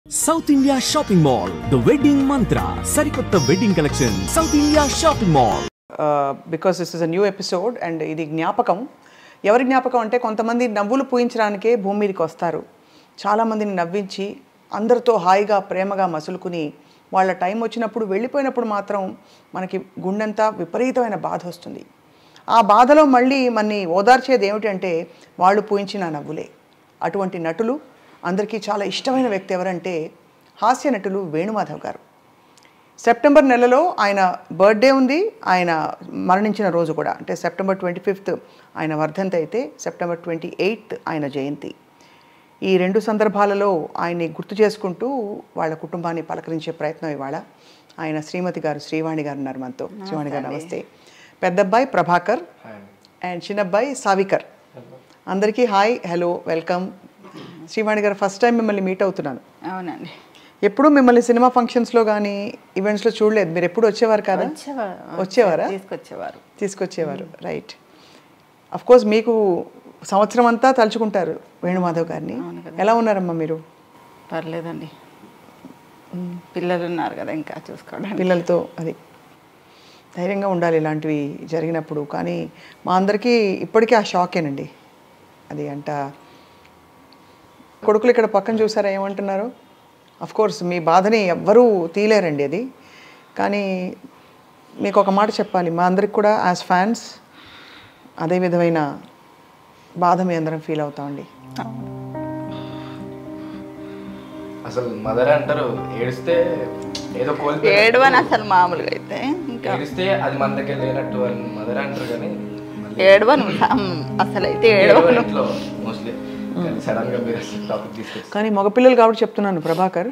South India Shopping Mall, the wedding mantra, Sarikotta wedding collection, South India Shopping Mall. Because this is a new episode and ఇది జ్ఞాపకం. ఎవరి జ్ఞాపకం అంటే కొంతమంది నవ్వులు పూయించడానికే భూమి మీదకి వస్తారు. చాలామందిని నవ్వించి అందరితో హాయిగా ప్రేమగా మసులుకుని వాళ్ళ టైం వచ్చినప్పుడు వెళ్ళిపోయినప్పుడు మాత్రం మనకి గుండెంతా విపరీతమైన బాధ వస్తుంది. ఆ బాధలో మళ్ళీ మనని ఓదార్చేది ఏమిటంటే వాళ్ళు పూయించిన నవ్వులే. అటువంటి నటులు అందరికీ చాలా ఇష్టమైన వ్యక్తి ఎవరంటే హాస్య నటులు వేణుమాధవ్ గారు. సెప్టెంబర్ నెలలో ఆయన బర్త్డే ఉంది, ఆయన మరణించిన రోజు కూడా, అంటే సెప్టెంబర్ 25th ఆయన వర్ధంతి అయితే సెప్టెంబర్ 28th ఆయన జయంతి. ఈ రెండు సందర్భాలలో ఆయన్ని గుర్తు చేసుకుంటూ వాళ్ళ కుటుంబాన్ని పలకరించే ప్రయత్నం ఇవాళ. ఆయన శ్రీమతి గారు శ్రీవాణి గారు ఉన్నారు మనతో. శ్రీవాణి గారు నమస్తే. పెద్దబ్బాయి ప్రభాకర్ అండ్ చిన్నబ్బాయి సావికర్. అందరికీ హాయ్, హలో, వెల్కమ్. శ్రీవాణి గారు ఫస్ట్ టైం మిమ్మల్ని మీట్ అవుతున్నాను. అవునండి. ఎప్పుడు మిమ్మల్ని సినిమా ఫంక్షన్స్లో కానీ ఈవెంట్స్లో చూడలేదు. మీరు ఎప్పుడు వచ్చేవారు కదా? వచ్చేవారా? తీసుకొచ్చేవారు. రైట్. అఫ్కోర్స్ మీకు సంవత్సరం అంతా తలుచుకుంటారు వేణుమాధవ్ గారిని. ఎలా ఉన్నారమ్మా మీరు? పర్లేదండి, పిల్లలు ఉన్నారు కదా ఇంకా చూసుకోవడానికి. పిల్లలతో అది ధైర్యంగా ఉండాలి ఇలాంటివి జరిగినప్పుడు. కానీ మా అందరికీ ఇప్పటికీ ఆ షాకేనండి. అది అంట కొడుకులు ఇక్కడ పక్కన చూసారా ఏమంటున్నారు? అఫ్కోర్స్ మీ బాధని ఎవ్వరూ తీయలేరండి అది. కానీ మీకు ఒక మాట చెప్పాలి, మా అందరికి కూడా యాజ్ ఫ్యాన్స్ అదే విధమైన బాధ మీ అందరం ఫీల్ అవుతామండి. అసలు మదర్ అంటారు ఏడిస్తే ఏదో కోల్పోయి ఏడవని అసలు మామూలుగా అయితే ఇంకా ఏడిస్తే అది మన దగ్గర లేనట్టు అని మదర్ అంటారు. కానీ ఏడవను అసలు అయితే ఏడవను ఇంట్లో మోస్ట్లీ. సడన్ గా మీరు టాపిక్ తీసుకొచ్చి కానీ మగపిల్లలు కాబట్టి చెప్తున్నాను ప్రభాకర్,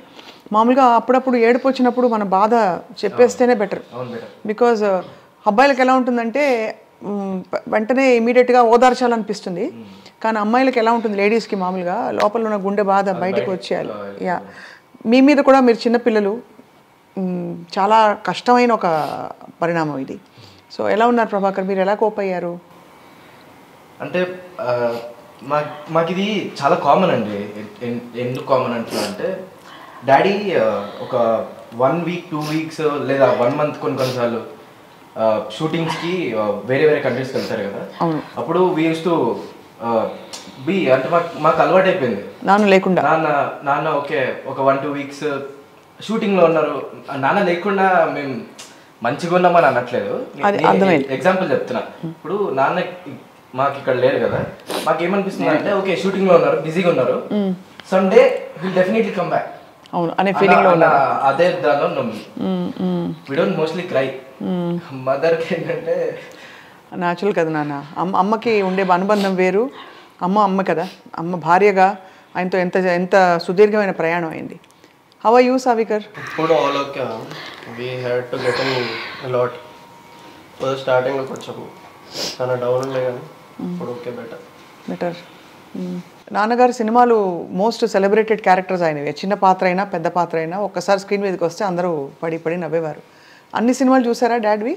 మామూలుగా అప్పుడప్పుడు ఏడుపు వచ్చినప్పుడు మన బాధ చెప్పేస్తేనే బెటర్. బికాజ్ అబ్బాయిలకు ఎలా ఉంటుందంటే వెంటనే ఇమీడియట్గా ఓదార్చాలనిపిస్తుంది. కానీ అమ్మాయిలకు ఎలా ఉంటుంది, లేడీస్కి మామూలుగా లోపల ఉన్న గుండె బాధ బయటకు వచ్చేయాలి. యా, మీ మీద కూడా మీరు చిన్నపిల్లలు, చాలా కష్టమైన ఒక పరిణామం ఇది. సో ఎలా ఉన్నారు ప్రభాకర్, మీరు ఎలా కోప్ అయ్యారు? అంటే మాకు ఇది చాలా కామన్ అండి. ఎందుకు కామన్ అంటున్నా డాడీ ఒక 1 week 2 weeks లేదా 1 month కొన్నిసార్లు షూటింగ్స్కి వేరే కంట్రీస్కి వెళ్తారు కదా. అప్పుడు వీ యూస్ టు బి అంటే మాకు అలవాటు అయిపోయింది. నాన్న లేకుండా నాన్న ఓకే ఒక 1-2 weeks షూటింగ్లో ఉన్నారు. నాన్న లేకుండా మేము మంచిగా ఉన్నామని అనట్లేదు. ఎగ్జాంపుల్ చెప్తున్నా. ఇప్పుడు నాన్న మాకు ఇక్కడ లేరు కదా, మాకు ఏమనిపిస్తుంది అంటే ఓకే షూటింగ్ లో ఉన్నారు, బిజీగా ఉన్నారు, Sunday will definitely come back అనే ఫీలింగ్ లో ఉన్నారు. అదే దానిలో ఉన్నాం. We don't mostly cry. Mother కి ఏంటంటే న్యాచురల్ కదా నాన్న. అమ్మకి ఉండే అనుబంధం వేరు. అమ్మ కదా, అమ్మ భార్యగా ఆయనతో ఎంత సుదీర్ఘమైన ప్రయాణం అయింది. How are you Savikar? ఇప్పుడు okay, we had to get in a lot. First starting లో కొంచెం చాలా డౌన్ ఉండే, కానీ ఇప్పుడు ఓకే బెటర్. నాన్నగారు సినిమాలు మోస్ట్ సెలబ్రేటెడ్ క్యారెక్టర్స్ అయినవి. చిన్న పాత్ర అయినా పెద్ద పాత్ర అయినా ఒక్కసారి స్క్రీన్ మీదకి వస్తే అందరూ పడి నవ్వేవారు. అన్ని సినిమాలు చూసారా డాడ్వి?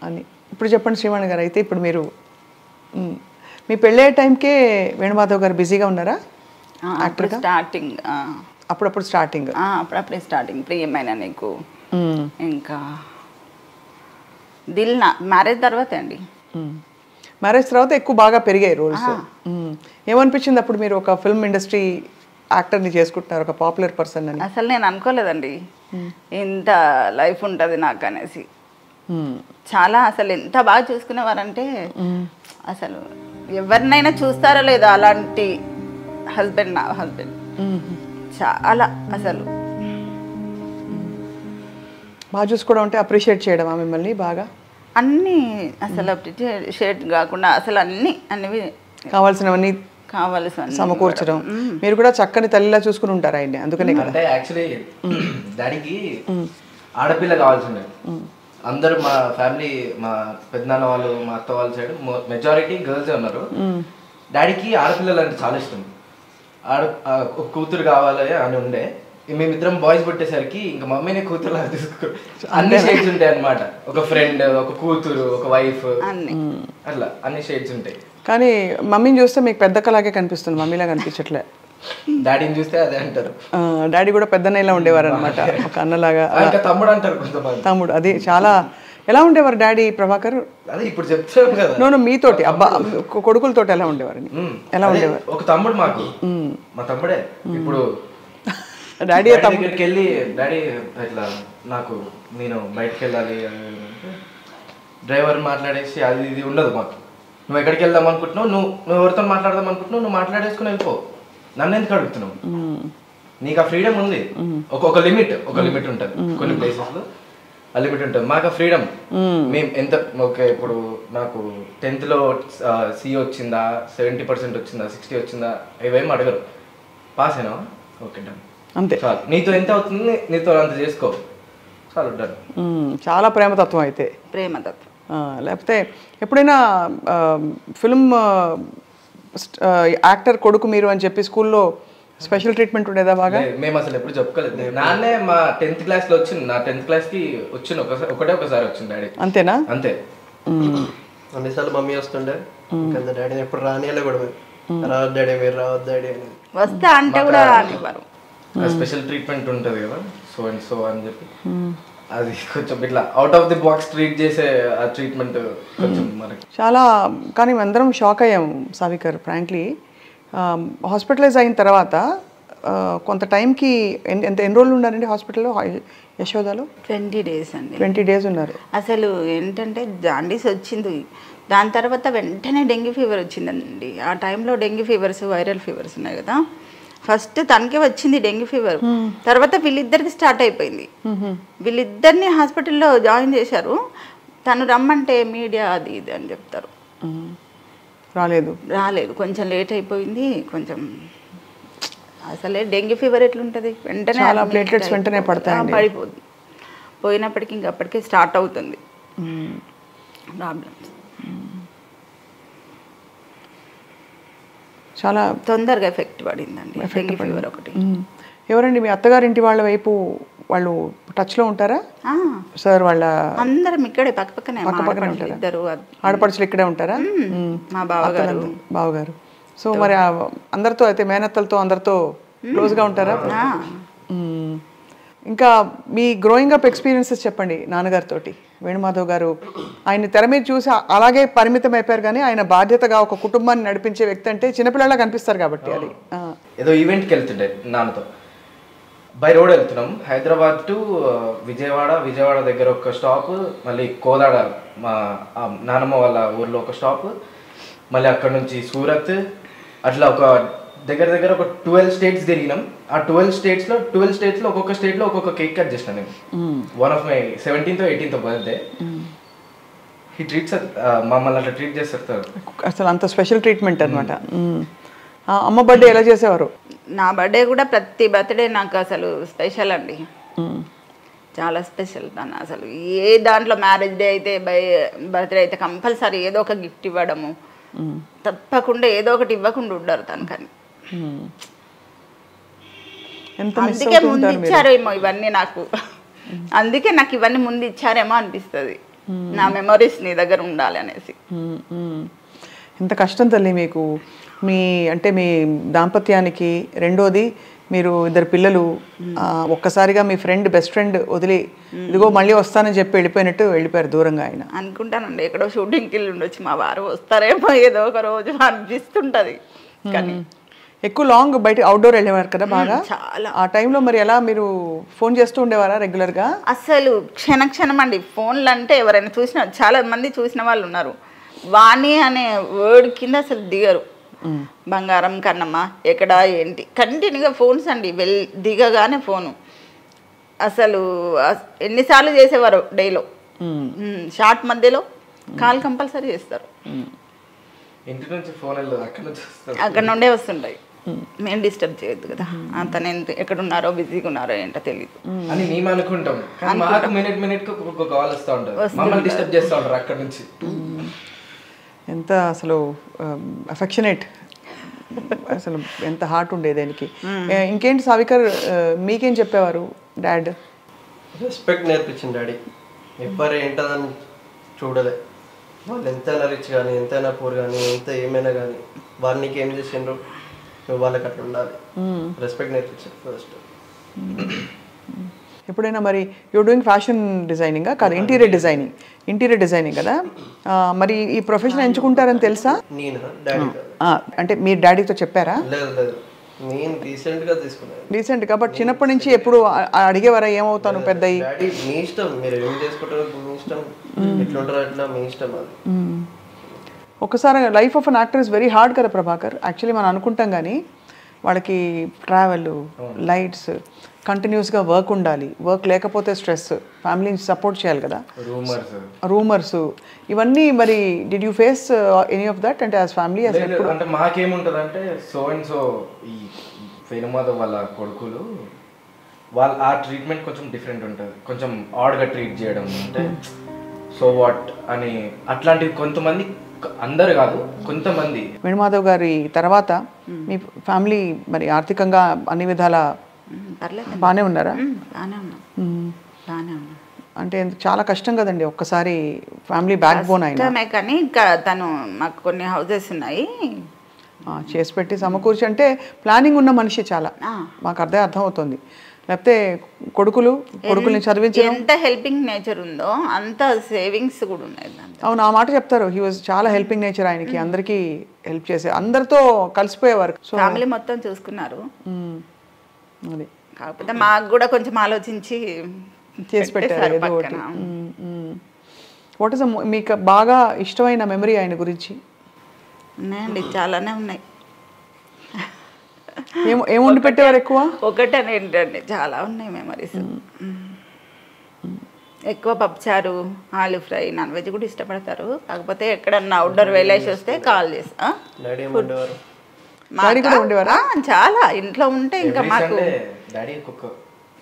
అని. ఇప్పుడు చెప్పండి శ్రీవాణి గారు, అయితే ఇప్పుడు మీరు మీ పెళ్ళే టైంకే వేణుమాధవ్ గారు బిజీగా ఉన్నారా యాక్టర్గా? స్టార్టింగ్ అప్పుడప్పుడు అప్పుడప్పుడే స్టార్టింగ్ ప్రియమైన నీకు, ఇంకా దిల్ నా మ్యారేజ్ తర్వాత అండి. మ్యారేజ్ తర్వాత ఎక్కువ బాగా పెరిగాయి రోల్స్. ఏమనిపించింది అప్పుడు మీరు ఒక ఫిల్మ్ ఇండస్ట్రీ యాక్టర్ని చేసుకుంటున్నారు, ఒక పాపులర్ పర్సన్ అని? అసలు నేను అనుకోలేదండి ఇంత లైఫ్ ఉంటుంది నాకు అనేసి. చాలా అసలు ఎంత బాగా చూసుకునేవారంటే అసలు ఎవరినైనా చూస్తారో లేదో అలాంటి హస్బెండ్, నా హస్బెండ్ చాలా అసలు బాగా చూసుకోవడం అంటే అప్రిషియేట్ చేయడమా మిమ్మల్ని బాగా? అన్నీ అసలు అప్రిషియేట్ కాకుండా అసలు అన్ని కావాల్సినవన్నీ సమకూర్చడం. మీరు కూడా చక్కని తల్లిలా చూసుకుని ఉంటారు ఆయన్ని, అందుకనే కదా. అంటే యాక్చువల్లీ డాడీకి ఆడపిల్ల కావాల్సిందే. అందరూ మా ఫ్యామిలీ, మా పెద్దనాన్న వాళ్ళు, మా అత్త వాళ్ళ సైడ్ మెజారిటీ గర్ల్సే ఉన్నారు. డాడీకి ఆడపిల్లలు అంటే చాలా ఇష్టం. ఒక కూతురు కావాలి అని ఉండే. మేమిద్దరం బాయ్స్ పుట్టేసరికి ఇంకా మమ్మీనే కూతురులా తీసుకో, అన్ని షేడ్స్ ఉంటాయి అన్నమాట. ఒక ఫ్రెండ్, ఒక కూతురు, ఒక వైఫ్, అట్లా అన్ని షేడ్స్ ఉంటాయి. కానీ మమ్మీని చూస్తే మీకు పెద్ద కలాగే కనిపిస్తుంది, మమ్మీలా కనిపించట్లే. డాడీని చూస్తే అదే అంటారు. డాడీ కూడా పెద్దన్నయ్యలా ఉండేవారు అనమాట, ఒక అన్నలాగా. ఇంకా తమ్ముడు అంటారు కొంతమంది. తమ్ముడు, అది చాలా. ఎలా ఉండేవారు డాడీ ప్రభాకర్? అదే ఇప్పుడు చెప్తాం కదా. నో మీతోటి కొడుకులతోటి ఎలా ఉండేవారు? ఎలా ఉండేవారు? ఒక తమ్ముడు మాకు, మా తమ్ముడే. ఇప్పుడు డాడీ దగ్గరికి వెళ్ళి డాడీ ఇట్లా నాకు నేను బయటకు వెళ్ళాలి డ్రైవర్ మాట్లాడేసి అది ఇది ఉండదు మాకు. నువ్వు ఎక్కడికి వెళ్దాం అనుకుంటున్నావు, నువ్వు ఎవరితో మాట్లాడదాం అనుకుంటున్నావు, నువ్వు మాట్లాడేసుకుని వెళ్ళిపో, నన్ను ఎందుకు అడుగుతున్నావు? నీకు ఆ ఫ్రీడమ్ ఉంది. ఒక లిమిట్ ఉంటుంది కొన్ని ప్లేసెస్లో, ఆ లిమిట్ ఉంటుంది. మాకు ఆ ఫ్రీడమ్. మేము ఎంత ఓకే, ఇప్పుడు నాకు 10th C వచ్చిందా, 70% వచ్చిందా, 60 వచ్చిందా, ఇవేం అడగరు. పాస్ అయినా ఓకే డన్, అంతే. చాలు. నీతో ఎంత అవుతుంది, నీతో అంత చేసుకో, చాలు డన్. చాలా ప్రేమతత్వం అయితే. ప్రేమతత్వం. లేకపోతే ఎప్పుడైనా ఫిల్మ్ యాక్టర్ కొడుకు మీరు అని చెప్పి స్కూల్లో స్పెషల్ ట్రీట్మెంట్ ఉండేదా బాగా? మేము అసలు ఎప్పుడు చెప్పుకోలేదు. నాన్నే మా 10th క్లాస్లో వచ్చింది, నా 10th క్లాస్కి వచ్చింది ఒకసారి వచ్చింది డాడీ. అంతేనా? అంతే. అన్నిసార్లు మమ్మీ వస్తుండే, డాడీని ఎప్పుడు రానియాలి కూడా, రావద్దు డాడీ మీరు రావద్దు డాడీ అని. వస్తా అంటే కూడా రానివ్వరు. స్పెషల్ ట్రీట్మెంట్ ఉంటుంది కదా, సో అండ్ సో అని చెప్పి అది కొంచెం ఇట్లా out of the box treat చేసే ఆ ట్రీట్మెంట్ కొంచెం మనకి చాలా. కానీ అందరం షాక్ అయ్యాం సావికర్, ఫ్రాంక్లీ. హాస్పిటలైజ్ అయిన తర్వాత కొంత టైంకి ఎన్ని రోజులు ఉన్నారండి హాస్పిటల్లో, యశోదాలో? 20 days అండి. 20 days ఉన్నారు. అసలు ఏంటంటే జాండీస్ వచ్చింది, దాని తర్వాత వెంటనే డెంగ్యూ ఫీవర్ వచ్చిందండి. ఆ టైంలో డెంగ్యూ ఫీవర్స్, వైరల్ ఫీవర్స్ ఉన్నాయి కదా. ఫస్ట్ తనకే వచ్చింది డెంగ్యూ ఫీవర్, తర్వాత వీళ్ళిద్దరికి స్టార్ట్ అయిపోయింది. వీళ్ళిద్దరిని హాస్పిటల్లో జాయిన్ చేశారు. తను రమ్మంటే మీడియా అది ఇది అని చెప్తారు. రాలేదు, కొంచెం లేట్ అయిపోయింది. కొంచెం అసలే డెంగ్యూ ఫీవర్ ఎట్లుంటుంది, వెంటనే ప్లేట్లెట్స్ వెంటనే పడిపోతుంది. పోయినప్పటికీ ఇంకా అప్పటికే స్టార్ట్ అవుతుంది ప్రాబ్లమ్స్. చాలా తొందరగా ఎఫెక్ట్ పడిందండి డెంగ్యూ ఫీవర్ ఒకటి. ఎవరండి మీ అత్తగారింటి వాళ్ళ వైపు, వాళ్ళు టచ్లో ఉంటారా సార్? వాళ్ళ అందరం ఇక్కడే పక్కపక్కనే ఉంటారా? ఇద్దరు ఆడపడుచులు ఇక్కడే ఉంటారా? మా బావగారు. సో మరి అందరితో అయితే మేనత్తలతో అందరితో క్లోజ్గా ఉంటారా? ఇంకా మీ గ్రోయింగ్ అప్ ఎక్స్పీరియన్సెస్ చెప్పండి నాన్నగారితో. వేణుమాధవ్ గారు ఆయన తెర మీద చూసి అలాగే పరిమితం అయిపోయారు, కానీ ఆయన బాధ్యతగా ఒక కుటుంబాన్ని నడిపించే వ్యక్తి అంటే చిన్నపిల్లలా కనిపిస్తారు కాబట్టి. అది ఏదో ఈవెంట్కి వెళ్తుండే నాన్నతో, బై రోడ్ వెళ్తున్నాం, హైదరాబాద్ టు విజయవాడ దగ్గర ఒక స్టాప్, మళ్ళీ కోదాడ మా నానమ్మ వాళ్ళ ఊర్లో ఒక స్టాప్, మళ్ళీ అక్కడ నుంచి సూరత్, అట్లా ఒక దగ్గర ఒక 12 states తిరిగినాం. ఆ 12 స్టేట్స్లో ఒక్కొక్క స్టేట్లో ఒక్కొక్క కేక్ కట్ చేసిన నేను. One of my 17th or 18th birthday. He treats మమ్మల్ని అట్లా ట్రీట్ చేస్తారు అసలు, అంత స్పెషల్ ట్రీట్మెంట్ అనమాట. అమ్మ బర్త్డే ఎలా చేసేవారు? నా బర్త్డే కూడా ప్రతి బర్త్డే నాకు అసలు స్పెషల్ అండి, చాలా స్పెషల్. తను అసలు ఏ దాంట్లో మ్యారేజ్ డే అయితే, బర్త్డే అయితే కంపల్సరీ ఏదో ఒక గిఫ్ట్ ఇవ్వడము, తప్పకుండా ఏదో ఒకటి ఇవ్వకుండా ఉండరు తను. కానీ అందుకే ముందు ఇచ్చారేమో ఇవన్నీ నాకు, అందుకే నాకు ఇవన్నీ ముందు ఇచ్చారేమో అనిపిస్తుంది. నా మెమరీస్ నీ దగ్గర ఉండాలి అనేసి. ఎంత కష్టం తల్లి మీకు, మీ దాంపత్యానికి. రెండోది మీరు ఇద్దరు పిల్లలు, ఒక్కసారిగా మీ బెస్ట్ ఫ్రెండ్ వదిలి ఇదిగో మళ్ళీ వస్తానని చెప్పి వెళ్ళిపోయారు దూరంగా. ఆయన అనుకుంటానండి ఎక్కడో షూటింగ్కి వెళ్ళి ఉండొచ్చు, మా వారు వస్తారేమో ఏదో ఒక రోజు అనిపిస్తుంటది. కానీ ఎక్కువ లాంగ్ బయట అవుట్డోర్ వెళ్ళేవారు కదా బాగా, చాలా. ఆ టైంలో మరి ఎలా మీరు ఫోన్ చేస్తూ ఉండేవారా రెగ్యులర్గా? అసలు క్షణం అండి. ఫోన్లు అంటే ఎవరైనా చాలా మంది చూసిన వాళ్ళు ఉన్నారు, వాణి అనే వర్డ్ కింద అసలు దిగరు. బంగారం కన్నమ్మ ఎక్కడ ఏంటి కంటిన్యూగా ఫోన్స్ అండి, దిగగానే ఫోను. అసలు ఎన్నిసార్లు చేసేవారు డేలో, షార్ట్ మధ్యలో కాల్ కంపల్సరీ చేస్తారు. ఇంటి నుంచి ఫోన్ అక్కడ నుండే వస్తుంటాయి. మేము డిస్టర్బ్ చేయొద్దు కదా, అతను ఎక్కడున్నారో బిజీగా ఉన్నారో ఏంటో తెలియదు అని మేము అనుకుంటాం. మాకు మినిట్ ఒక కాల్ వస్తూ ఉంటుంది, మమ్మల్ని డిస్టర్బ్ చేస్తూ ఉంటారు అక్కడ నుంచి. ఎంత అసలు అఫెక్షనేట్, అసలు ఎంత హార్ట్ ఉండేది దానికి. ఇంకేంటి సావికర్, మీకేం చెప్పేవారు డాడ్? రెస్పెక్ట్ నేర్పించింది డాడీ. ఎవరు ఏంటదని చూడలే, వాళ్ళు ఎంతైనా రిచ్ కానీ ఎంతైనా పూర్ కానీ ఎంత ఏమైనా కానీ, వారు నీకు ఏం చేసిండ్రు, వాళ్ళకి అట్లా ఉండాలి, రెస్పెక్ట్ నేర్పించారు ఫస్ట్. ఎప్పుడైనా మరి యూర్ డూయింగ్ ఫ్యాషన్ డిజైనింగ్ కాదు, ఇంటీరియర్ డిజైనింగ్ కదా, మరి ఈ ప్రొఫెషన్ ఎంచుకుంటారని తెలుసా? నేను డాడీ అంటే మీరు డాడీతో చెప్పారా? లేదు లేదు, నేను రీసెంట్గా తీసుకున్నాను. రీసెంట్గా, బట్ చిన్నప్పటి నుంచి ఎప్పుడు అడిగేవారా ఏమవుతాను పెద్ద డాడీ మీ ఇష్టం, మీరు ఏం చేసుకుంటారో మీ ఇష్టం, ఎట్లుంటారో అట్లా మీ ఇష్టం అది. ఒకసారి life of an actor is very hard కదా ప్రభాకర్. యాక్చువల్లీ మనం అనుకుంటాం కానీ వాళ్ళకి ట్రావెల్, లైట్స్, కంటిన్యూస్గా వర్క్ ఉండాలి, వర్క్ లేకపోతే స్ట్రెస్, ఫ్యామిలీని సపోర్ట్ చేయాలి కదా, రూమర్స్ ఇవన్నీ. మరి did you face any of that అంటే యాజ్ ఫ్యామిలీ? అంటే మాకేముంటుంది అంటే సో అండ్ సో ఈ వేణుమాధవ్ వాళ్ళ కొడుకులు ఆ ట్రీట్మెంట్ కొంచెం డిఫరెంట్ ఉంటుంది, కొంచెం ఆడ్గా ట్రీట్ చేయడం, అంటే సో వాట్ అని అట్లాంటివి కొంతమంది, అందరు కాదు కొంతమంది. వేణుమాధవ్ గారి తర్వాత మీ ఫ్యామిలీ మరి ఆర్థికంగా అన్ని విధాల బాగానే ఉన్నారా? అంటే చాలా కష్టం కదండి ఒక్కసారి ఫ్యామిలీ బ్యాక్ బోన్ అయినా. కానీ ఇంకా తను మాకు కొన్ని హౌసెస్ ఉన్నాయి చేసి పెట్టి సమకూర్చి, అంటే ప్లానింగ్ ఉన్న మనిషి చాలా, మాకు అర్థం అవుతుంది. లేకపోతే కొడుకుల్ని చదివించడం, ఎంత హెల్పింగ్ నేచర్ ఉందో అంత సేవింగ్స్ కూడా ఉన్నాయి. అవును, ఆ మాట చెప్తారు. హీ వాజ్ చాలా హెల్పింగ్ నేచర్ ఆయనకి, అందరికీ హెల్ప్ చేసే, అందరితో కలిసిపోయేవారు. సో ఫ్యామిలీ మొత్తం చూసుకున్నారు. అది కాకపోతే మాకు కూడా కొంచెం ఆలోచించి చేసి పెట్టారు ఏదో ఒకటి. వాట్ ఇస్ మీకు బాగా ఇష్టమైన మెమరీ ఆయన గురించి? ఉన్నాయండి, చాలానే ఉన్నాయి. ఏం వండి పెట్టేవారు ఎక్కువ? ఒకటని ఏంటండి, చాలా ఉన్నాయి మెమరీస్. ఎక్కువ పప్పుచారు, ఆలు ఫ్రై, నాన్ వెజ్ కూడా ఇష్టపడతారు. కాకపోతే ఎక్కడన్నా అవుట్డోర్ వెళ్ళేసి వస్తే కాల్ చేస్తా. చాలా ఇంట్లో ఉంటే ఇంకా మాకు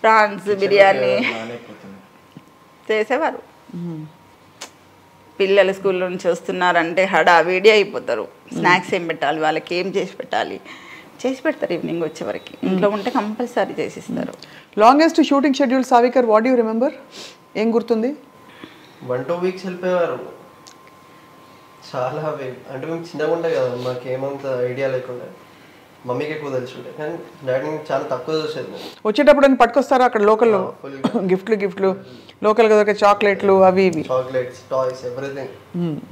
ప్రాన్స్ బిర్యానీ చేసేవారు. పిల్లలు స్కూల్ నుంచి వస్తున్నారంటే హడావిడి అయిపోతారు. స్నాక్స్ ఏం పెట్టాలి, వాళ్ళకి ఏం చేసి పెడతారు. ఈవినింగ్ వచ్చే వరకు ఇంట్లో ఉంటే కంపల్సరీ చేసిస్తారు. Longest shooting schedule సావికర్, what you remember? ఏం గుర్తుంది? 1-2 వీక్స్ వెళ్ళిపోయేవారు. చాలా అంటే మేము చిన్నగా ఉంటాయి కదా, మాకు ఏమంత ఐడియా లేకుండా, మమ్మీకి ఎక్కువ తెలిసి ఉంటాయి. కానీ డాడీ చాలా తక్కువ చూసేది. వచ్చేటప్పుడు అని పట్టుకొస్తారా అక్కడ లోకల్లో గిఫ్ట్లు లోకల్గా దొరికే చాక్లెట్లు అవి ఇవి, చాక్లెట్స్, టాయ్స్, ఎవ్రీథింగ్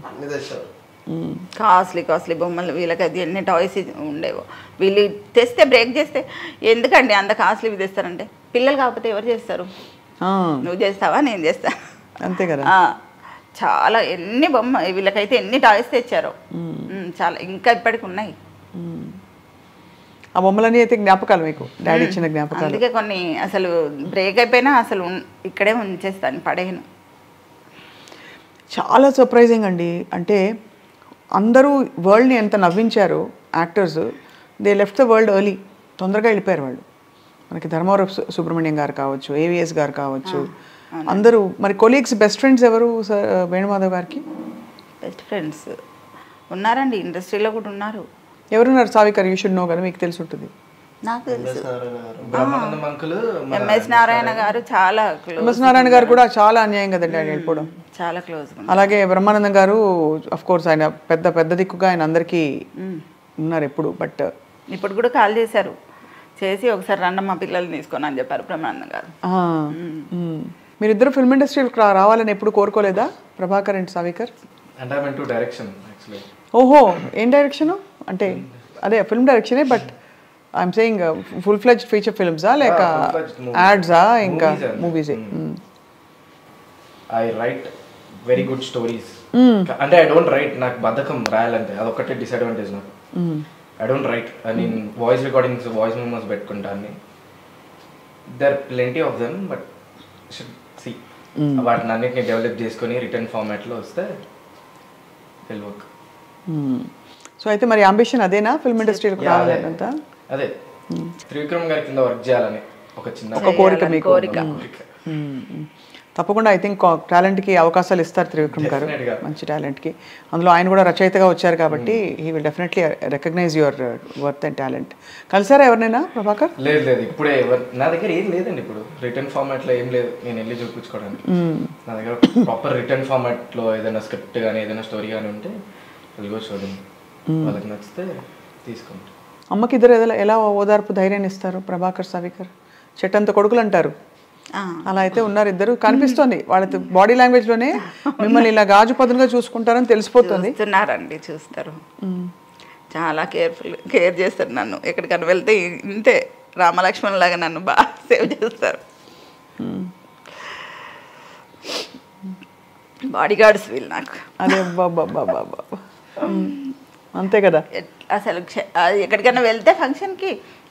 అన్ని తెచ్చారు. కాస్ట్లీ బొమ్మలు, వీళ్ళకి అది ఎన్ని టాయ్స్ ఉండేవో. వీళ్ళు తెస్తే బ్రేక్ చేస్తే ఎందుకండి అంత కాస్ట్లీ తెస్తారంటే, పిల్లలు కాకపోతే ఎవరు చేస్తారు? నువ్వు చేస్తావా, నేను చేస్తా, అంతే కదా. చాలా ఎన్ని వీళ్ళకైతే ఎన్ని టాయ్స్ తెచ్చారో చాలా, ఇంకా ఇప్పటికి ఉన్నాయి. ఆ బొమ్మలన్నీ అయితే జ్ఞాపకాలు మీకు, డాడీ ఇచ్చిన జ్ఞాపకాలు. అందుకే కొన్ని అసలు బ్రేక్ అయిపోయినా అసలు ఇక్కడే ఉంచేస్తాను, పడేయను. చాలా సర్ప్రైజింగ్ అండి. అంటే అందరూ వరల్డ్ని ఎంత నవ్వించారు actors, they left the world early, తొందరగా వెళ్ళిపోయారు వాళ్ళు. మనకి ధర్మవరం సుబ్రహ్మణ్యం గారు కావచ్చు, ఏవిఎస్ గారు కావచ్చు, అందరూ. మరి కొలీగ్స్, బెస్ట్ ఫ్రెండ్స్ ఎవరు వేణుమాధవ్ గారికి? బెస్ట్ ఫ్రెండ్స్ ఉన్నారండి, ఇండస్ట్రీలో కూడా ఉన్నారు. ఎవరున్నారు సావికర్? యూ షుడ్ నో కదా, మీకు తెలిసి ఉంటుంది. నాకు తెలుసు, ఎంఎస్ నారాయణ గారు చాలా క్లోజ్. ఎంఎస్ నారాయణ గారు కూడా చాలా అన్యాయం కదండి ఆయన వెళ్ళిపోవడం, చాలా క్లోజ్. అలాగే బ్రహ్మానందం గారు, అఫ్ కోర్స్ ఆయన పెద్ద దిక్కుగా ఆయన అందరికీ ఉన్నారు ఎప్పుడు. బట్ ఇప్పుడు కూడా కాల్ చేసి ఒకసారి రండి మా పిల్లల్ని తీసుకొని అని చెప్పారు బ్రహ్మానందం గారు. మీరిద్దరు ఫిల్మ్ ఇండస్ట్రీకి రావాలని ఎప్పుడు కోరుకోలేదా ప్రభాకర్ అండ్ సావికర్? ఓహో, ఏం డైరెక్షన్ అంటే? అదే ఫిల్మ్ డైరెక్షనే, but I'm saying full fledged feature ఫిల్మ్సా లేక యాడ్సా ఇంకా మూవీసే? I write very good stories. అంటే ఐ డోంట్ రైట్, నాకు బద్ధకం రాయాలంటే, అదొక్కటే డిసడ్వాంటేజ్ నాకు. ఐ డోంట్ రైట్, నేను వాయిస్ రికార్డింగ్స్, వాయిస్ మెమోస్ పెట్టుకుంటాను. There plenty of them, but should see వాటిని అన్నిటిని డెవలప్ చేసుకొని రిటర్న్ ఫార్మాట్లో వస్తే విల్ వర్క్. సో అయితే మరి అంబిషన్ అదేనా, ఫిల్మ్ ఇండస్ట్రీకి రావాలంతా? అదే, త్రివిక్రమ్ గారి కింద వర్క్ చేయాలని ఒక చిన్న కోరిక మీకు. తప్పకుండా ఐ థింక్ టాలెంట్కి అవకాశాలు ఇస్తారు త్రివిక్రమ్ గారు, మంచి టాలెంట్కి. అందులో ఆయన కూడా రచయితగా వచ్చారు కాబట్టి he will definitely recognise your worth and talent. కలిసారా ఎవరినైనా ప్రభాకర్? లేదు, ఇప్పుడే నా దగ్గర ఏం లేదండి. ఇప్పుడు రిటర్న్ ఫార్మాట్లో ఏం లేదు, నేను వెళ్ళి చూపించుకోవడానికి. నా దగ్గర ప్రాపర్ రిటర్న్ ఫార్మాట్లో ఏదైనా స్క్రిప్ట్ కానీ ఏదైనా స్టోరీ కానీ ఉంటే వెళ్ళి చూడండి, వాళ్ళకి నచ్చితే తీసుకుంటాం. అమ్మకి ఇద్దరు ఎలా ఓదార్పు ధైర్యాన్ని ఇస్తారు? ప్రభాకర్ సవికర్ చెట్టంత కొడుకులు అంటారు, అలా అయితే ఉన్నారు ఇద్దరు. కనిపిస్తోంది వాళ్ళ బాడీ లాంగ్వేజ్ లోనే మిమ్మల్ని ఇలా గాజు పదునుగా చూసుకుంటారని తెలిసిపోతుంది. చూస్తున్నారండి, చూస్తారు, చాలా కేర్ చేస్తారు నన్ను. ఎక్కడికైనా వెళ్తే ఇంతే రామలక్ష్మణ్ లాగా నన్ను బాగా సేవ్ చేస్తారు. బాడీ గార్డ్స్ వీళ్ళు నాకు. అదే బాబా అంతే కదా. అసలు ఎక్కడికైనా వెళ్తే ఫంక్షన్కి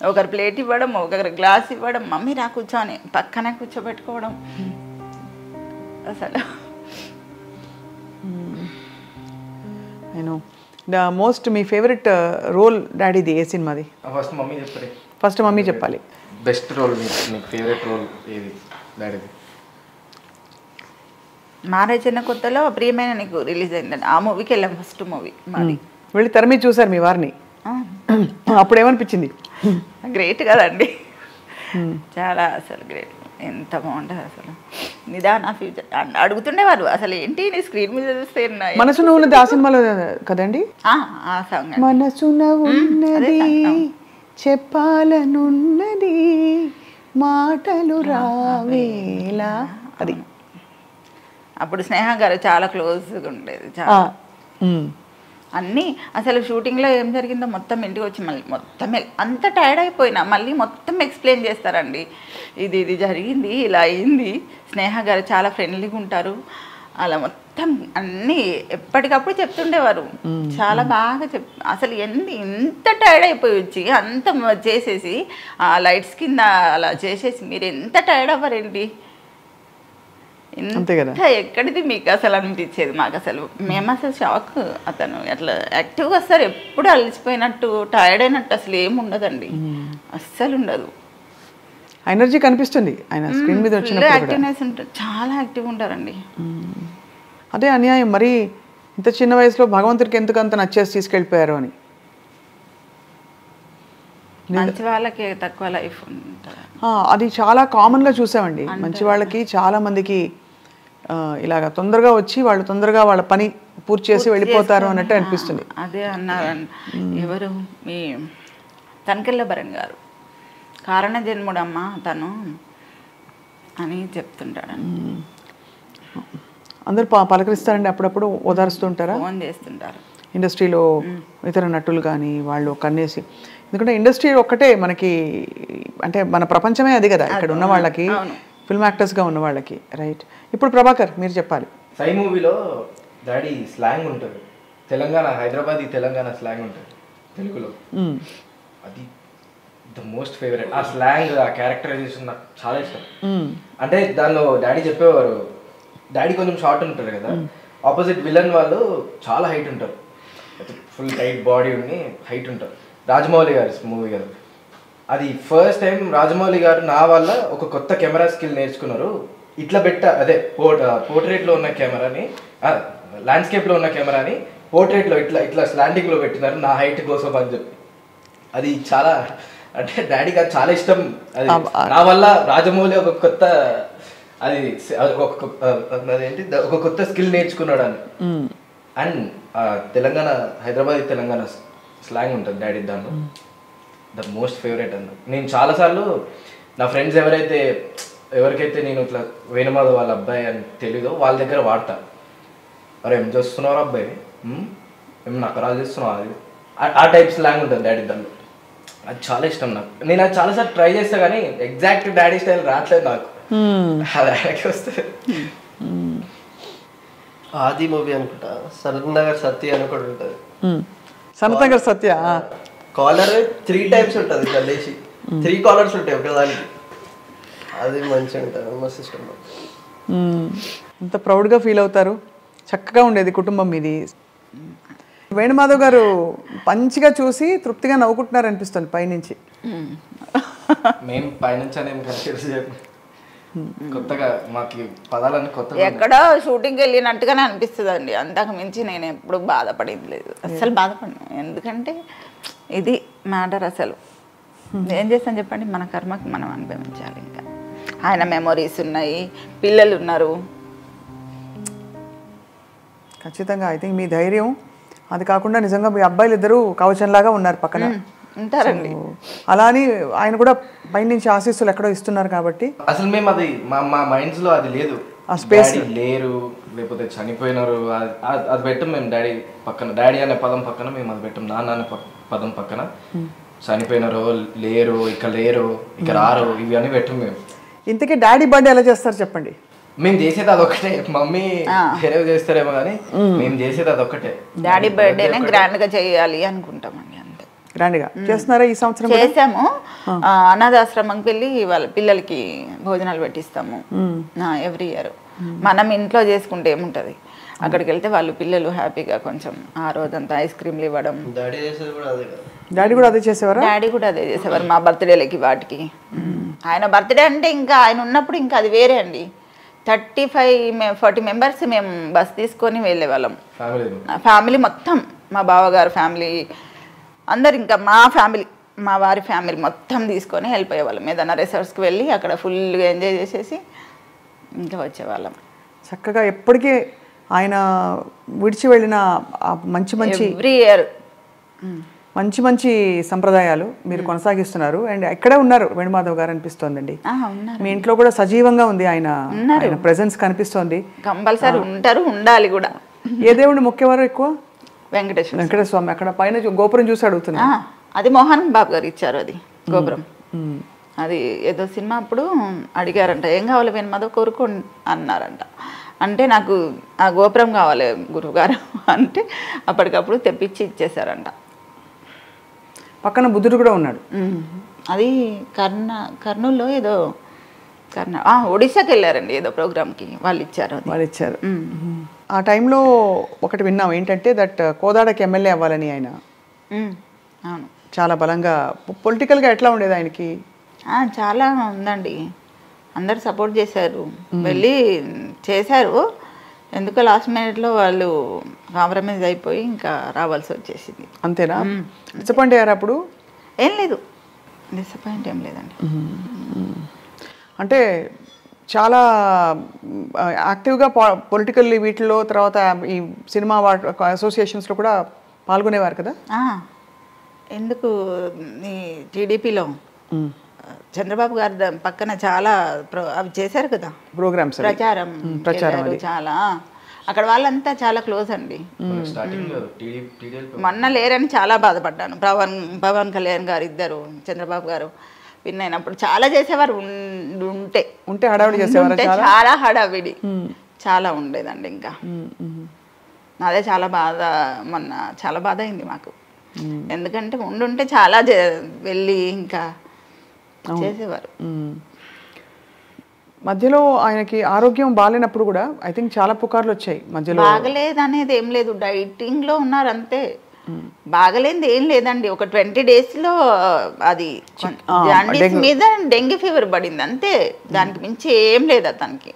ఒకరు ప్లేట్ ఇవ్వడం, ఒకరు గ్లాస్ ఇవ్వడం, మమ్మీ రా కూర్చొని పక్కనే కూర్చోబెట్టుకోవడం. అసలు నేను మోస్ట్ మీ ఫేవరెట్ రోల్ డాడీది ఏ సినిమాది? ఫస్ట్ మమ్మీ చెప్పాలి. బెస్ట్ రోల్, మీ ఫేవరెట్ రోల్ ఏది డాడీది? మ్యారేజ్ అయిన కొత్తలో ప్రియమైన నీకు రిలీజ్ అయిందండి, ఆ మూవీకి వెళ్ళాం. ఫస్ట్ మూవీ మాది. వెళ్ళి తెర మీద చూసారు మీ వారిని, అప్పుడు ఏమనిపించింది? గ్రేట్ కదండి, చాలా అసలు గ్రేట్. ఎంత బాగుంటుంది అసలు. నిదాన ఫ్యూచర్ అడుగుతుండేవారు, అసలు ఏంటి నీ స్క్రీన్ మీద చూస్తే. మనసున ఉన్నది ఆ సినిమాలో కదండి? ఆ సాంగ్ మనసున ఉన్నది చెప్పాలనున్నది మాటలు రావేలా, అది. అప్పుడు స్నేహ గారు చాలా క్లోజ్గా ఉండేది. చాలా అన్నీ అసలు షూటింగ్లో ఏం జరిగిందో మొత్తం ఇంటికి వచ్చి మళ్ళీ మొత్తం అంత టైర్డ్ అయిపోయినా మళ్ళీ మొత్తం ఎక్స్ప్లెయిన్ చేస్తారండి. ఇది జరిగింది, ఇలా అయింది. స్నేహ గారు చాలా ఫ్రెండ్లీగా ఉంటారు, అలా మొత్తం అన్నీ ఎప్పటికప్పుడు చెప్తుండేవారు. చాలా బాగా అసలు ఎంత టైర్డ్ అయిపోయి వచ్చి అంత చేసేసి ఆ లైట్స్ కింద అలా చేసేసి మీరు ఎంత టైర్డ్ అవ్వరండి, అంతే కదా. ఎక్కడిది మీకు అసలు అనిపించేది. మాకు అసలు మేము అసలు షాక్. అతను అట్లా యాక్టివ్గా వస్తారు, ఎప్పుడు అలసిపోయినట్టు టైర్డ్ అయినట్టు అసలు ఏమి ఉండదండి, అస్సలు ఉండదు. ఎనర్జీ కనిపిస్తుంది ఆయన స్క్రీన్ మీద వచ్చినప్పుడు. యాక్టివ్నెస్ ఉంటుంది, చాలా యాక్టివ్గా ఉంటారండి. అదే అన్యాయం మరి, ఇంత చిన్న వయసులో భగవంతుడికి ఎందుకు అంత నచ్చేసి తీసుకెళ్ళిపోయారు అని. మంచి వాళ్ళకి తక్కువ లైఫ్ ఉంటుంది, అది చాలా కామన్గా చూసామండి. మంచి వాళ్ళకి చాలా మందికి ఇలాగ తొందరగా వచ్చి వాళ్ళు తొందరగా వాళ్ళ పని పూర్తి చేసి వెళ్ళిపోతారు అన్నట్టు అనిపిస్తుంది. అదే అన్నారండి ఎవరు, మీ తనకెళ్ళ భరణ్ గారు, కారణ జన్ముడమ్మ తను అని చెప్తుంటాడండి. అందరూ పలకరిస్తారండి, అప్పుడప్పుడు ఓదారుస్తుంటారా? ఫోన్ చేస్తుంటారు. ఇండస్ట్రీలో ఇతర నటులు కానీ వాళ్ళు కన్నేసి, ఎందుకంటే ఇండస్ట్రీ ఒక్కటే మనకి, అంటే మన ప్రపంచమే అది కదా ఇక్కడ ఉన్న వాళ్ళకి, ఫిల్మ్ యాక్టర్స్గా ఉన్న వాళ్ళకి. రైట్. ఇప్పుడు ప్రభాకర్ మీరు చెప్పాలి. సై మూవీలో డాడీ స్లాంగ్ ఉంటుంది, తెలంగాణ హైదరాబాద్ తెలంగాణ స్లాంగ్ ఉంటుంది తెలుగులో. అది ద మోస్ట్ ఫేవరెట్. ఆ స్లాంగ్, ఆ క్యారెక్టరైజేషన్ నాకు చాలా ఇష్టం. అంటే దానిలో డాడీ చెప్పేవారు, డాడీ కొంచెం షార్ట్ ఉంటారు కదా, ఆపోజిట్ విలన్ వాళ్ళు చాలా హైట్ ఉంటారు, ఫుల్ టైట్ బాడీ ఉండి హైట్ ఉంటారు. రాజమౌళి గారి మూవీ కదా అది. ఫస్ట్ టైం రాజమౌళి గారు నా వల్ల ఒక కొత్త కెమెరా స్కిల్ నేర్చుకున్నారు. ఇట్లా అదే పోర్ట్రేట్లో ఉన్న కెమెరాని, ల్యాండ్స్కేప్లో ఉన్న కెమెరాని పోర్ట్రేట్లో ఇట్లా స్లాండింగ్లో పెట్టినారు నా హైట్ కోసం అని చెప్పి. అది చాలా, అంటే డాడీకి అది చాలా ఇష్టం. అది నా వల్ల రాజమౌళి ఒక కొత్త అదేంటి ఒక కొత్త స్కిల్ నేర్చుకున్నాడు అని. అండ్ తెలంగాణ హైదరాబాద్ తెలంగాణ స్లాంగ్ ఉంటుంది డాడీ దాంట్లో. ద మోస్ట్ ఫేవరెట్ అన్న. నేను చాలాసార్లు నా ఫ్రెండ్స్ ఎవరికైతే నేను ఇట్లా వేణుమాధవ్ వాళ్ళ అబ్బాయి అని తెలీదో వాళ్ళ దగ్గర వాడతా. అరే ఏం చేస్తున్నావు అబ్బాయి, ఏం నకరాలు చేస్తున్నావు, అది ఆ టైప్ స్లాంగ్ ఉంటుంది డాడీ దాంట్లో. అది చాలా ఇష్టం నాకు. నేను అది చాలాసార్లు ట్రై చేస్తా కానీ ఎగ్జాక్ట్ డాడీ స్టైల్ రావట్లేదు నాకు. అది ఆయనకి వస్తుంది. ఆది మూవీ అనుకుంటా, సనత్ నగర్ సత్య అని కూడా ఉంటుంది. సనత్ నగర్ సత్య కాలర్ 3 times ఉంటుంది, ఇట్లా లేచి 3 కాలర్స్ ఉంటాయి ఒకదానికి. అది మంచిగా ఉంటుంది, మస్తు ఇష్టం. ఎంత ప్రౌడ్గా ఫీల్ అవుతారు. చక్కగా ఉండేది కుటుంబం మీది. వేణుమాధవ్ గారు మంచిగా చూసి తృప్తిగా నవ్వుకుంటున్నారు అనిపిస్తుంది పైనుంచి. మేము పైనుంచి అనేది కన్సిడర్ చేయము, కొత్తగా మాకు పదాలన్నీ కొత్త. ఎక్కడో షూటింగ్కి వెళ్ళినట్టుగానే అనిపిస్తుంది అండి, అంతకు మించి నేను ఎప్పుడు బాధపడేది లేదు, అస్సలు బాధపడను. ఎందుకంటే ఇది మ్యాటర్. అసలు ఏం చేస్తాను చెప్పండి, మన కర్మకి మనం అనుభవించాలి. ఇంకా ఆయన మెమొరీస్ ఉన్నాయి, పిల్లలు ఉన్నారు. ఖచ్చితంగా ఐ థింక్ మీ ధైర్యం, అది కాకుండా నిజంగా మీ అబ్బాయిలు ఇద్దరు కవచంలాగా ఉన్నారు పక్కన. ఉంటారండి. అలా అని ఆయన కూడా పై నుంచి ఆశీస్సులు ఎక్కడో ఇస్తున్నారు కాబట్టి అసలు మేము అది మా మైండ్స్ లో అది లేదు. ఆ స్పేస్ లేరు లేకపోతే చనిపోయినారు అది పెట్టం మేము. డాడీ పక్కన, డాడీ అనే పదం పక్కన మేము అది పెట్టం. నాన్న అనే పదం పక్కన చనిపోయినారు, లేరు, ఇక లేరు, ఇక రారు, ఇవి అని పెట్టం మేము. ఇంతకీ డాడీ బర్త్డే ఎలా చేస్తారు చెప్పండి? మేము చేసేది అదొక్కటే. మమ్మీ వేరే చేస్తారేమో కానీ మేము చేసేది అదొక్కటే. డాడీ బర్త్డేనే గ్రాండ్ గా చేయాలి అనుకుంటామండి, అంతే. గ్రాండ్ గా చేస్తున్నారా ఈ సంవత్సరం? చేసాము. అనాథాశ్రమంకి వెళ్ళి వాళ్ళ పిల్లలకి భోజనాలు పెట్టిస్తాము ఎవ్రీ ఇయర్. మనం ఇంట్లో చేసుకుంటే ఏముంటది, అక్కడికి వెళ్తే వాళ్ళు పిల్లలు హ్యాపీగా కొంచెం ఆ రోజంతా ఐస్ క్రీమ్లు ఇవ్వడం. డాడీ కూడా అదే చేసేవారు? డాడీ కూడా అదే చేసేవారు మా బర్త్డేలకి వాటికి. ఆయన బర్త్డే అంటే ఇంకా ఆయన ఉన్నప్పుడు ఇంకా అది వేరే అండి. 35-40 మెంబర్స్ మేము బస్ తీసుకొని వెళ్ళేవాళ్ళం. ఫ్యామిలీ మొత్తం, మా బావగారు ఫ్యామిలీ అందరు, ఇంకా మా ఫ్యామిలీ, మా వారి ఫ్యామిలీ మొత్తం తీసుకొని వెళ్ళిపోయేవాళ్ళం. ఏదైనా రిసార్ట్స్కి వెళ్ళి అక్కడ ఫుల్గా ఎంజాయ్ చేసేసి ఇంకా వచ్చేవాళ్ళం. చక్కగా ఎప్పటికీ ఆయన విడిచి వెళ్ళిన మంచి మంచి ఎవ్రీ ఇయర్ మంచి మంచి సంప్రదాయాలు మీరు కొనసాగిస్తున్నారు. అండ్ ఎక్కడే ఉన్నారు వేణుమాధవ్ గారు అనిపిస్తోందండి. మీ ఇంట్లో కూడా సజీవంగా ఉంది ఆయన ప్రెజెన్స్ కనిపిస్తోంది. కంపల్సరీ ఉంటారు, ఉండాలి కూడా. ఏ దేవుడిని మొక్కేవారు ఎక్కువ? వెంకటేశ్వర స్వామి. అక్కడ పైన గోపురం చూసి అడుగుతున్నా. అది మోహన్ బాబు గారు ఇచ్చారు అది గోపురం. అది ఏదో సినిమా అప్పుడు అడిగారంట, ఏం కావాలి వేణుమాధవ్ కోరుకో అన్నారంట. అంటే నాకు ఆ గోపురం కావాలి గురువుగారు అంటే అప్పటికప్పుడు తెప్పించి ఇచ్చేసారంట. పక్కన బుద్ధుడు కూడా ఉన్నాడు. అది కర్నూలులో ఏదో ఒడిశాకి వెళ్ళారండి ఏదో ప్రోగ్రామ్కి, వాళ్ళు ఇచ్చారు. ఆ టైంలో ఒకటి విన్నాం ఏంటంటే దట్ కోదాడకి ఎమ్మెల్యే అవ్వాలని ఆయన. అవును, చాలా బలంగా పొలిటికల్గా ఎట్లా ఉండేది ఆయనకి? చాలా ఉందండి, అందరు సపోర్ట్ చేశారు, వెళ్ళి చేశారు. ఎందుకో లాస్ట్ మినిట్లో వాళ్ళు కాంప్రమైజ్ అయిపోయి ఇంకా రావాల్సి వచ్చేసింది. అంతేనా? డిసప్పాయింట్ అయ్యారు అప్పుడు? ఏం లేదు, డిసప్పాయింట్ ఏం లేదండి. అంటే చాలా యాక్టివ్గా పొలిటికల్ వీటిలో, తర్వాత ఈ సినిమా అసోసియేషన్స్లో కూడా పాల్గొనేవారు కదా? ఎందుకు ఈ టీడీపీలో చంద్రబాబు గారి పక్కన చాలా అవి చేశారు కదా ప్రోగ్రామ్స్, ప్రచారం చాలా. అక్కడ వాళ్ళంతా చాలా క్లోజ్ అండి. మొన్న లేరని చాలా బాధపడ్డాను. పవన్ కళ్యాణ్ గారు ఇద్దరు, చంద్రబాబు గారు విన్ అయినప్పుడు చాలా చేసేవారు. ఉంటే హడావిడి చేసేవారు, చాలా హడావిడి చాలా ఉండేదండి. ఇంకా అదే చాలా బాధ, మొన్న చాలా బాధ అయింది మాకు. ఎందుకంటే ఉండుంటే చాలా వెళ్ళి ఇంకా చేసేవారు. మధ్యలో ఆయనకి ఆరోగ్యం బాగాలేనప్పుడు కూడా ఐ థింక్ చాలా పుకార్లు వచ్చాయి మధ్యలో. బాగలేదు అనేది ఏం లేదు, డైటింగ్ లో ఉన్నారు అంతే. బాగలేనిది ఏం లేదండి. ఒక 20 days లో అది జాండీస్ మీద డెంగ్యూ ఫీవర్ పడింది అంతే, దానికి మించి ఏం లేదు అతనికి.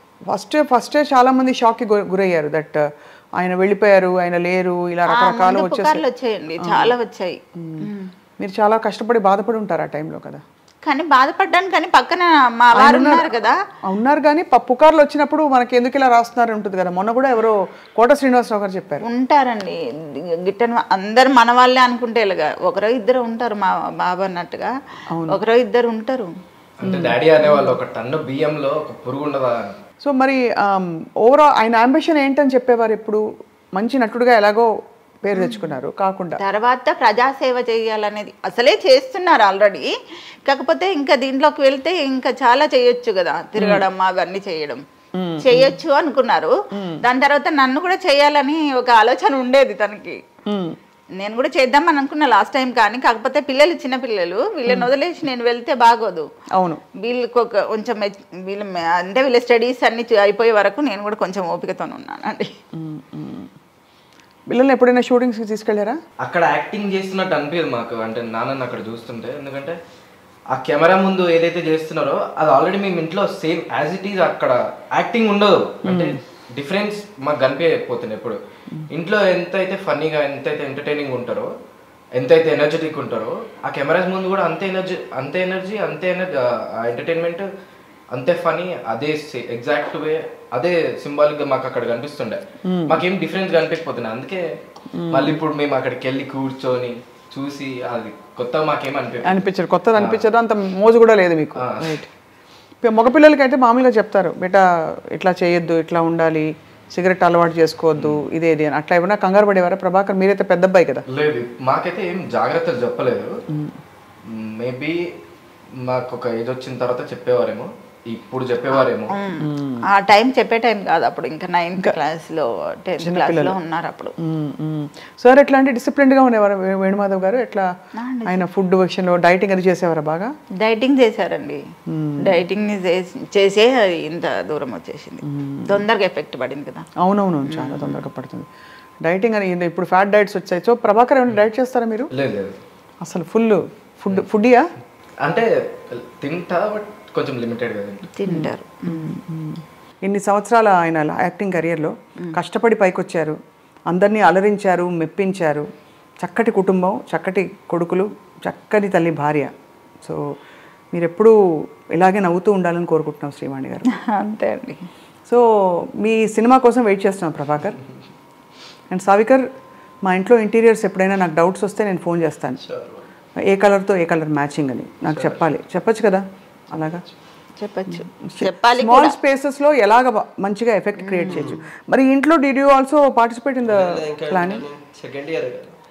ఫస్టే చాలా మంది షాక్ కి గురయ్యారు దట్ ఆయన వెళ్ళిపోయారు, ఆయన లేరు, ఇలా రకరకాలు వచ్చాయండి, చాలా వచ్చాయి. మీరు చాలా కష్టపడి బాధపడి ఉంటారు ఆ టైంలో కదా? కానీ బాధపడ్డాను, కానీ పక్కన మా వారు ఉన్నారు కదా. ఉన్నారు కానీ పుకార్లు వచ్చినప్పుడు మనకి ఎందుకు ఇలా రాస్తున్నారు ఉంటుంది కదా. మొన్న కూడా ఎవరో కోట శ్రీనివాసరావు గారు చెప్పారు. ఉంటారండి గిట్టని అందరు మన వాళ్ళే అనుకుంటే ఇలాగా ఒకరో ఇద్దరు ఉంటారు, మా బాబు అన్నట్టుగా ఒకరో ఇద్దరు ఉంటారు. అంటే డాడీ అనే వాళ్ళు ఒక టన్ను బియ్యంలో ఒక పురుగు ఉండదా. సో మరి ఓవరాల్ ఆయన అంబిషన్ ఏంటని చెప్పేవారు ఎప్పుడు? మంచి నటుడుగా ఎలాగో పేరు తెచ్చుకున్నారు కాకుండా తర్వాత ప్రజాసేవ చేయాలనేది అసలే చేస్తున్నారు ఆల్రెడీ. కాకపోతే ఇంకా దీంట్లోకి వెళ్తే ఇంకా చాలా చేయొచ్చు కదా, తిరగడం అవన్నీ చేయొచ్చు అనుకున్నారు. దాని తర్వాత నన్ను కూడా చేయాలని ఒక ఆలోచన ఉండేది తనకి. నేను కూడా చేద్దామని అనుకున్నా లాస్ట్ టైం. కానీ కాకపోతే పిల్లలు చిన్న పిల్లలు, వీళ్ళని వదిలేసి నేను వెళ్తే బాగోదు. అవును, వీళ్ళకి కొంచెం అంటే వీళ్ళ స్టడీస్ అన్ని అయిపోయే వరకు నేను కూడా కొంచెం ఓపికతో ఉన్నానండి. పిల్లల్ని ఎప్పుడైనా షూటింగ్స్ తీసుకెళ్ళారా? అక్కడ యాక్టింగ్ చేస్తున్నట్టు అనిపించదు మాకు, అంటే నాన్నని అక్కడ చూస్తుంటే. ఎందుకంటే ఆ కెమెరా ముందు ఏదైతే చేస్తున్నారో అది ఆల్రెడీ మేము ఇంట్లో సేమ్ యాజ్ ఇట్ ఈజ్. అక్కడ యాక్టింగ్ ఉండదు, అంటే డిఫరెన్స్ మాకు కనిపించకపోతుంది ఎప్పుడు. ఇంట్లో ఎంతైతే ఫన్నీగా, ఎంతైతే ఎంటర్టైనింగ్ ఉంటారో, ఎంతైతే ఎనర్జెటిక్ ఉంటారో, ఆ కెమెరాస్ ముందు కూడా అంతే ఎనర్జీ ఎంటర్టైన్మెంట్, అంతే ఫనీ, అదే ఎగ్జాక్ట్ వే, అదే సింబాలిక్ గా మాకు అక్కడ కనిపిస్తుండే. మాకేం డిఫరెన్స్ కనిపించకపోతున్నాయి. అందుకే మళ్ళీ ఇప్పుడు మేము అక్కడికి వెళ్ళి కూర్చొని చూసి అది కొత్తగా మాకేం అనిపించదు, కొత్తది అనిపించదు, అంత మోజు కూడా లేదు మీకు. రైట్. మగపిల్లలకి అయితే మామూలుగా చెప్తారు, బేటా ఇట్లా చేయొద్దు, ఇట్లా ఉండాలి, సిగరెట్ అలవాటు చేసుకోవద్దు, ఇదేది అని. అట్లా ఏమన్నా కంగారు పడేవారా ప్రభాకర్? మీరైతే పెద్ద అబ్బాయి కదా. లేదు, మాకైతే ఏం జాగ్రత్తలు చెప్పలేదు. మేబీ మాకు ఒక ఏజ్ వచ్చిన తర్వాత చెప్పేవారేమో, ఇప్పుడు చెప్పేవారేమో. ఆ టైం చెప్పే టైం కాదు అప్పుడు, ఇంకా 9th క్లాస్లో 10th క్లాస్లో ఉన్నారు అప్పుడు. సార్ ఎట్లా అంటే డిసిప్లిన్డ్గా ఉండేవారు వేణుమాధవ్ గారు? ఎట్లా ఆయన ఫుడ్ విషయంలో డైటింగ్ అది చేసేవారా బాగా? డైటింగ్ చేశారండి. డైటింగ్ చేసే ఇంత దూరం వచ్చేసింది, తొందరగా ఎఫెక్ట్ పడింది కదా. అవునవును, చాలా తొందరగా పడుతుంది డైటింగ్ అని. ఇప్పుడు ఫ్యాట్ డైట్స్ వచ్చాయి. సో ప్రభాకర్ ఏమైనా డైట్ చేస్తారా మీరు? లేదు, అసలు ఫుడ్డియా? అంటే తింటా, బట్ కొంచెం లిమిటెడ్గా తింటారు. ఇన్ని సంవత్సరాల ఆయన యాక్టింగ్ కెరియర్లో కష్టపడి పైకొచ్చారు, అందరినీ అలరించారు, మెప్పించారు. చక్కటి కుటుంబం, చక్కటి కొడుకులు, చక్కని తల్లి భార్య. సో మీరు ఎప్పుడూ ఇలాగే నవ్వుతూ ఉండాలని కోరుకుంటున్నాం శ్రీవాణి గారు. అంతే అండి. సో మీ సినిమా కోసం వెయిట్ చేస్తున్నాం ప్రభాకర్ అండ్ సావికర్. మా ఇంట్లో ఇంటీరియర్స్ ఎప్పుడైనా నాకు డౌట్స్ వస్తే నేను ఫోన్ చేస్తాను, ఏ కలర్తో ఏ కలర్ మ్యాచింగ్ అని నాకు చెప్పచ్చు కదా. అలాగా చెప్పాలి. స్మాల్ స్పేసెస్లో ఎలాగ మంచిగా ఎఫెక్ట్ క్రియేట్ చేయొచ్చు. మరి ఇంట్లో did you also participate in the planning? Second year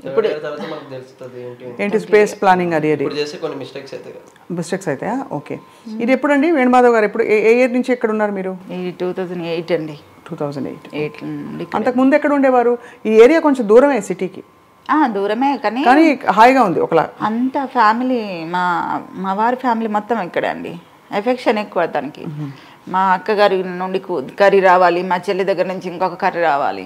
ఇప్పుడు తర్వాత మనకు తెలుస్తుంది ఏంటి స్పేస్ ప్లానింగ్ అది ఇప్పుడు చేసే కొన్ని మిస్టేక్స్ అవుతాయా? ఓకే. ఇది ఎప్పుడండి వేణుమాధవ్ గారు? ఎప్పుడు ఏ ఇయర్ నుంచి ఎక్కడ ఉన్నారు మీరు? 2008 అండి. 2008. అంతకుముందు ఎక్కడ ఉండేవారు? ఈ ఏరియా కొంచెం దూరమే సిటీకి. దూరమే, కానీ హాయిగా ఉంది ఒకలా. అంత ఫ్యామిలీ, మా వారి ఫ్యామిలీ మొత్తం ఇక్కడే అండి. ఎఫెక్షన్ ఎక్కువ తనకి. మా అక్కగారి నుండి కర్రీ రావాలి, మా చెల్లి దగ్గర నుంచి ఇంకొక కర్రీ రావాలి.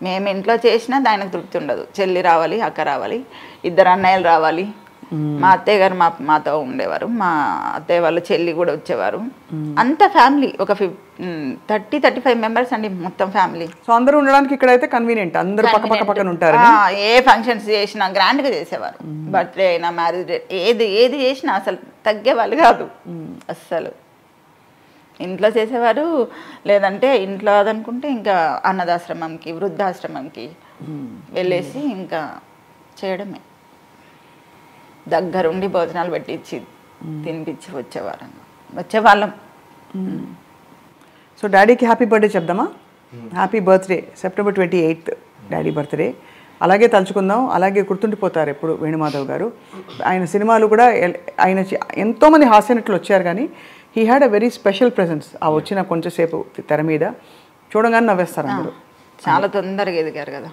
మేము ఇంట్లో చేసినా ఆయనకు తృప్తి ఉండదు. చెల్లి రావాలి, అక్క రావాలి, 2 అన్నయ్యలు రావాలి. మా అత్తయ్య గారు మాతో ఉండేవారు, మా అత్తయ్య వాళ్ళ చెల్లి కూడా వచ్చేవారు. అంత ఫ్యామిలీ ఒక 30-35 మెంబర్స్ అండి మొత్తం ఫ్యామిలీ. సో అందరూ ఉండడానికి ఇక్కడైతే కన్వీనియంట్, అందరూ పక్కన ఉంటారు. ఏ ఫంక్షన్స్ చేసినా గ్రాండ్గా చేసేవారు. బర్త్డే అయినా, మ్యారేజ్ డే, ఏది చేసినా అసలు తగ్గేవాళ్ళు కాదు అస్సలు. ఇంట్లో చేసేవారు, లేదంటే ఇంట్లో అదనుకుంటే ఇంకా అన్నదాశ్రమంకి, వృద్ధాశ్రమంకి వెళ్ళేసి ఇంకా చేయడమే. దగ్గరుండి భోజనాలు పెట్టించి తినిపించి వచ్చేవాళ్ళం. సో డాడీకి హ్యాపీ బర్త్డే చెప్దామా? Happy birthday, September 28th daddy birthday. అలాగే తలుచుకుందాం, అలాగే గుర్తుండిపోతారు ఎప్పుడు వేణుమాధవ్ గారు. ఆయన సినిమాలు కూడా ఆయన ఎంతోమంది హాస్యనటులు వచ్చారు, కానీ he had a very special presence. ఆ వచ్చిన కొంచెంసేపు తెర మీద చూడగానే నవ్వేస్తారు అందరూ. చాలా తొందరగా ఎదిగారు కదా.